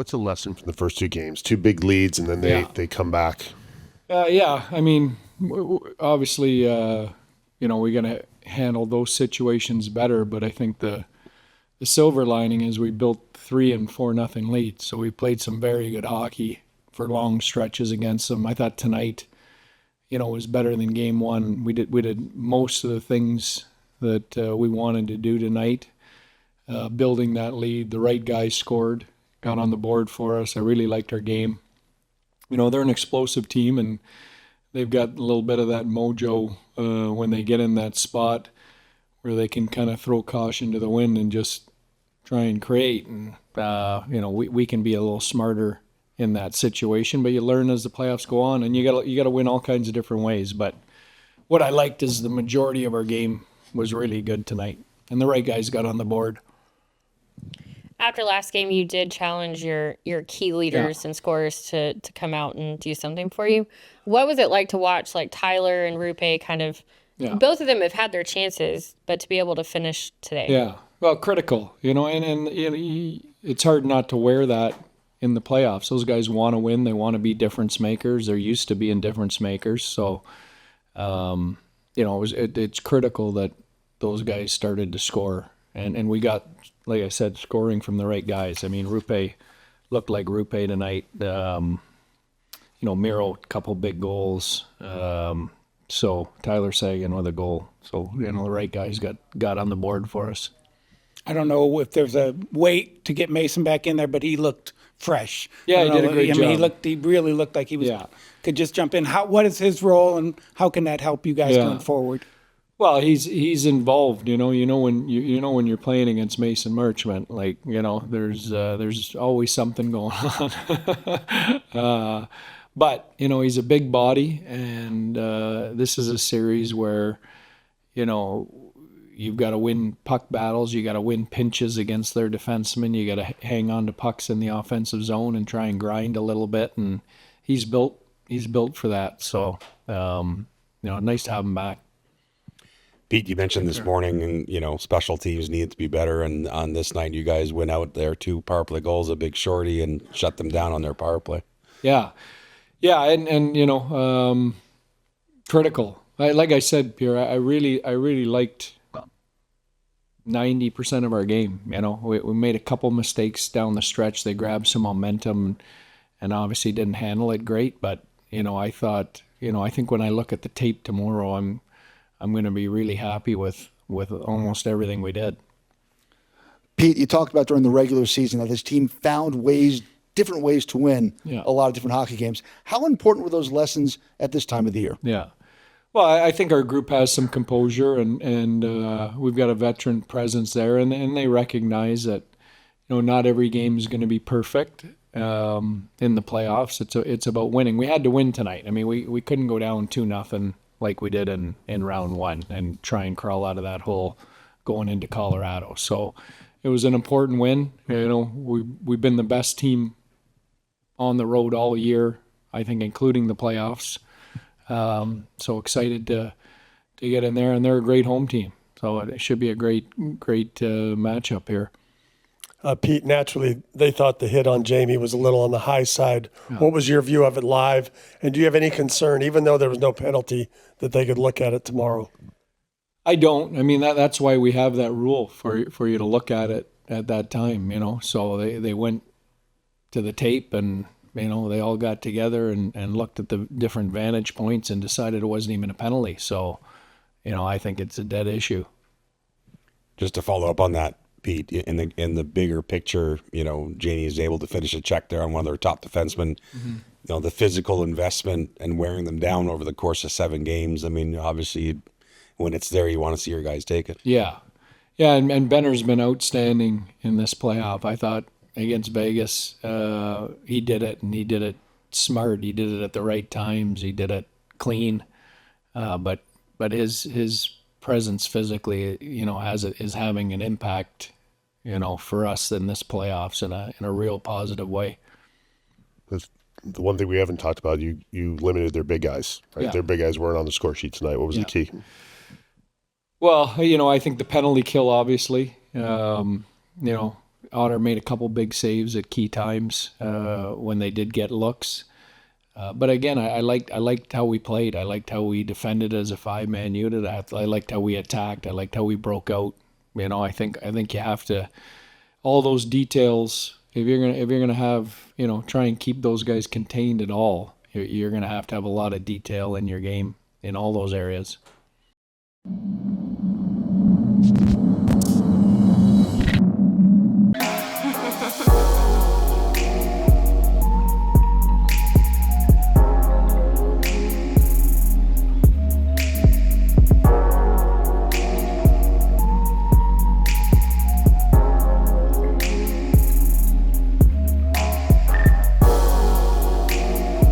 What's a lesson from the first two games? Two big leads, and then they come back. Yeah, I mean, obviously, we're going to handle those situations better, but I think the silver lining is we built 3 and 4-0 leads, so we played some very good hockey for long stretches against them. I thought tonight, was better than game one. We did most of the things that we wanted to do tonight, building that lead. The right guys scored, got on the board for us. I really liked our game. They're an explosive team, and they've got a little bit of that mojo when they get in that spot where they can kind of throw caution to the wind and just try and create. And, we can be a little smarter in that situation, but you learn as the playoffs go on, and you got to win all kinds of different ways. But what I liked is the majority of our game was really good tonight, and the right guys got on the board. After last game, you did challenge your key leaders and scorers to come out and do something for you. What was it like to watch Tyler and Rupe kind of? Yeah. Both of them have had their chances, but to be able to finish today. Yeah, well, critical, and it's hard not to wear that in the playoffs. Those guys want to win. They want to be difference makers. They're used to being difference makers. So, it's critical that those guys started to score. And we got, like I said, scoring from the right guys. I mean, Rupe looked like Rupe tonight. Miro, a couple big goals. So Tyler Sagan with a goal. So, the right guys got on the board for us. I don't know if there's a wait to get Mason back in there, but he looked fresh. Yeah, he did a great job. He really looked like he could just jump in. What is his role, and how can that help you guys going forward? Well, he's involved. When you're playing against Mason Marchment, there's always something going on. But he's a big body, and this is a series where you've got to win puck battles. You got to win pinches against their defensemen. You got to hang on to pucks in the offensive zone and try and grind a little bit. And he's built for that. So, nice to have him back. Pete, you mentioned this morning, and special teams need to be better. And on this night, you guys went out there 2 power play goals, a big shorty, and shut them down on their power play. Yeah, and critical. Like I said, Pierre, I really liked 90% of our game. We made a couple mistakes down the stretch. They grabbed some momentum, and obviously didn't handle it great. But I thought, I think when I look at the tape tomorrow, I'm going to be really happy with almost everything we did. Pete, you talked about during the regular season that this team found different ways to win a lot of different hockey games. How important were those lessons at this time of the year? Yeah. Well, I think our group has some composure, and we've got a veteran presence there, and they recognize that not every game is going to be perfect in the playoffs. It's about winning. We had to win tonight. I mean, we couldn't go down 2-0 like we did in round one and try and crawl out of that hole going into Colorado. So it was an important win. We've been the best team on the road all year, I think, including the playoffs. So excited to get in there, and they're a great home team. So it should be a great matchup here. Pete, naturally, they thought the hit on Jamie was a little on the high side. Yeah. What was your view of it live? And do you have any concern, even though there was no penalty, that they could look at it tomorrow? I don't. I mean, that's why we have that rule for you to look at it at that time, So they went to the tape, and, they all got together and looked at the different vantage points and decided it wasn't even a penalty. So, I think it's a dead issue. Just to follow up on that, Pete, in the bigger picture, Janie is able to finish a check there on one of their top defensemen. Mm-hmm. The physical investment and wearing them down over the course of 7 games. I mean, obviously, when it's there, you want to see your guys take it. Yeah, and Benner's been outstanding in this playoff. I thought against Vegas, he did it, and he did it smart. He did it at the right times. He did it clean, but his presence physically, is having an impact, for us in this playoffs in a real positive way. The one thing we haven't talked about, you limited their big guys, right? Yeah. Their big guys weren't on the score sheet tonight. What was the key? Well, I think the penalty kill, obviously, Otter made a couple big saves at key times when they did get looks. But again, I liked how we played. I liked how we defended as a 5-man unit. I liked how we attacked. I liked how we broke out. I think you have to, all those details. If you're gonna have, try and keep those guys contained at all, you're gonna have to have a lot of detail in your game in all those areas.